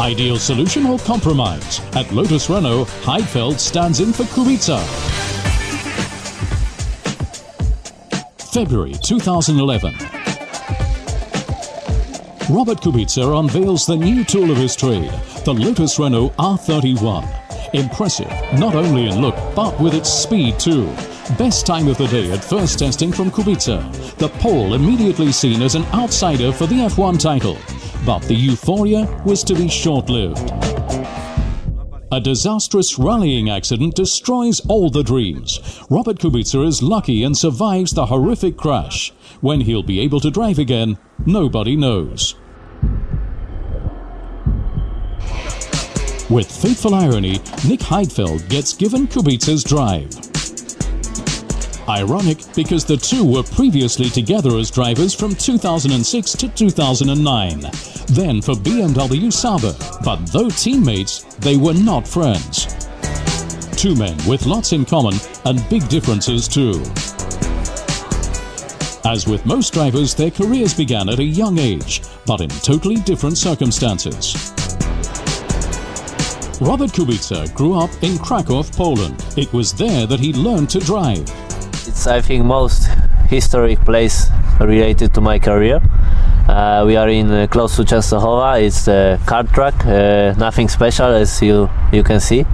Ideal solution or compromise? At Lotus Reno, Heidfeld stands in for Kubica. February 2011. Robert Kubице unveils the new tool of his trade, the Lotus Reno R31. Impressive, not only in look, but with its speed too. Best time of the day at first testing from Kubica. The Pole immediately seen as an outsider for the F1 title. But the euphoria was to be short-lived. A disastrous rallying accident destroys all the dreams. Robert Kubице is lucky and survives the horrific crash. When he'll be able to drive again, nobody knows. With fateful irony, Nik Хайдфельд gets given Kubice's drive. Ironic because the two were previously together as drivers from 2006 to 2009. Then for BMW Sauber, but though teammates, they were not friends. Two men with lots in common and big differences too. As with most drivers, their careers began at a young age, but in totally different circumstances. Robert Kubиce grew up in Krakow, Poland. It was there that he learned to drive. It's, I think, most historic place related to my career. We are in close to Częstochowa. It's a kart track, nothing special as you can see,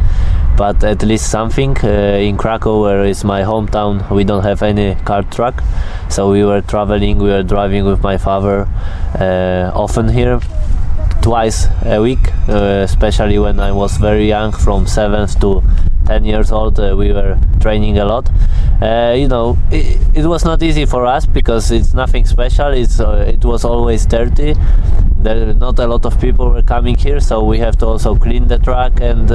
but at least something. In Krakow, where is my hometown, we don't have any kart track, so we were traveling, we were driving with my father often here, twice a week, especially when I was very young, from 7 to 10 years old. We were training a lot. You know, it was not easy for us because it's nothing special. It was always dirty. Not a lot of people were coming here, so we have to also clean the track. And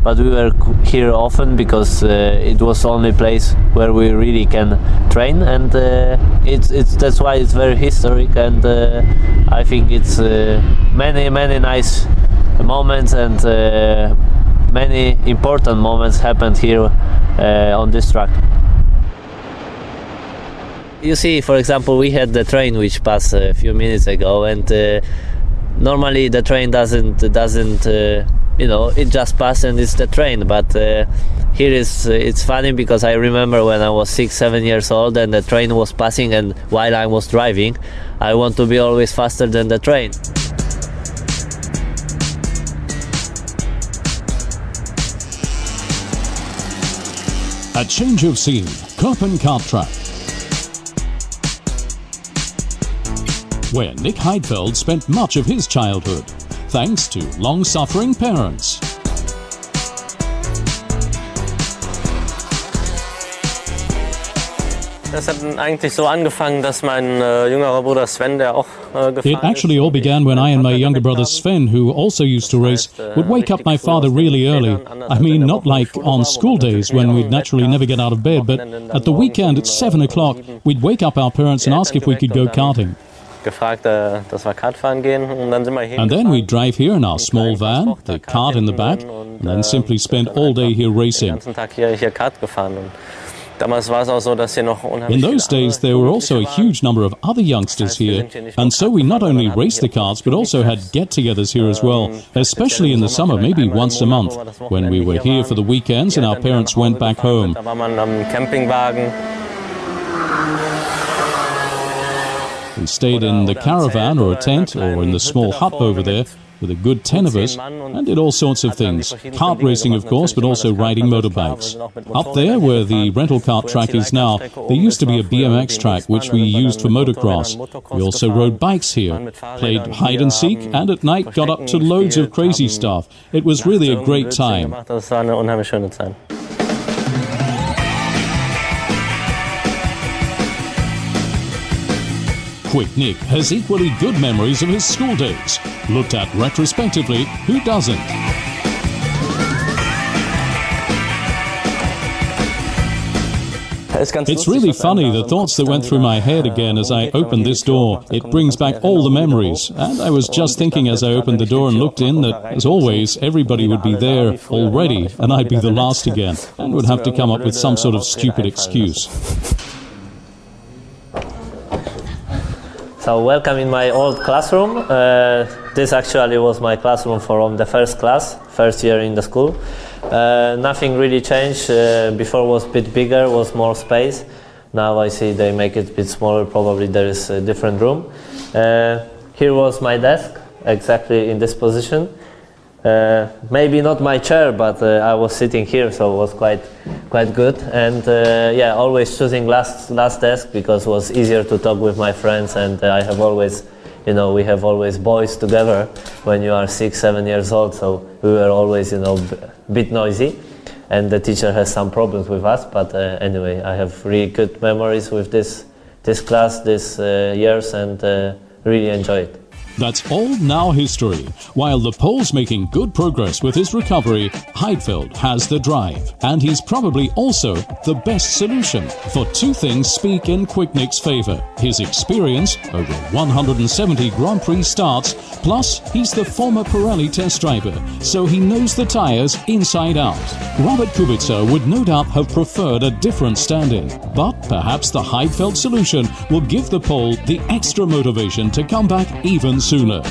but we were here often because it was the only place where we really can train, and that's why it's very historic. And I think it's many nice moments and many important moments happened here on this track. You see, for example, we had the train which passed a few minutes ago, and normally the train doesn't you know, it just passed and it's the train. But here it's funny because I remember when I was 6-7 years old and the train was passing, and while I was driving, I want to be always faster than the train. A change of scene, Köppen kart track, where Nik Heijdfeld spent much of his childhood, thanks to long-suffering parents. Das hat eigentlich so angefangen, dass mein jüngerer Bruder Sven, der auch gefahren It actually all began when I and my younger brother Sven, who also used to race, would wake up my father really early. I mean, not like on school days when we'd naturally never get out of bed, but at the weekend at 7 o'clock, we'd wake up our parents and ask if we could go karting. And then we'd drive here in our small van, the cart in the back, and then simply spend all day here racing. In those days, there were also a huge number of other youngsters here, and so we not only raced the karts, but also had get-togethers here as well, especially in the summer, maybe once a month, when we were here for the weekends and our parents went back home. We stayed in the caravan or a tent or in the small hut over there with a good 10 of us, and did all sorts of things. Kart racing, of course, but also riding motorbikes. Up there, where the rental kart track is now, there used to be a BMX track, which we used for motocross. We also rode bikes here, played hide and seek, and at night got up to loads of crazy stuff. It was really a great time. Quick Nick has equally good memories of his school days. Looked at retrospectively, who doesn't? It's really funny, the thoughts that went through my head again as I opened this door. It brings back all the memories. And I was just thinking as I opened the door and looked in that, as always, everybody would be there already, and I'd be the last again, and would have to come up with some sort of stupid excuse. So welcome in my old classroom. This actually was my classroom from the first class, first year in the school. Nothing really changed. Before was a bit bigger, was more space. Now I see they make it a bit smaller, probably there is a different room. Here was my desk, exactly in this position. Maybe not my chair, but I was sitting here, so it was quite good. And yeah, always choosing last desk because it was easier to talk with my friends. And I have always, you know, we have always boys together when you are 6, 7 years old. So we were always, you know, a bit noisy. And the teacher has some problems with us. But anyway, I have really good memories with this class, these years, and really enjoy it. That's all now history. While the Pole's making good progress with his recovery, Heidfeld has the drive. And he's probably also the best solution. For two things speak in Quicknick's favour. His experience, over 170 Grand Prix starts, plus he's the former Pirelli test driver, so he knows the tyres inside out. Robert Kubице would no doubt have preferred a different stand-in. But perhaps the Heidfeld solution will give the Pole the extra motivation to come back even sooner.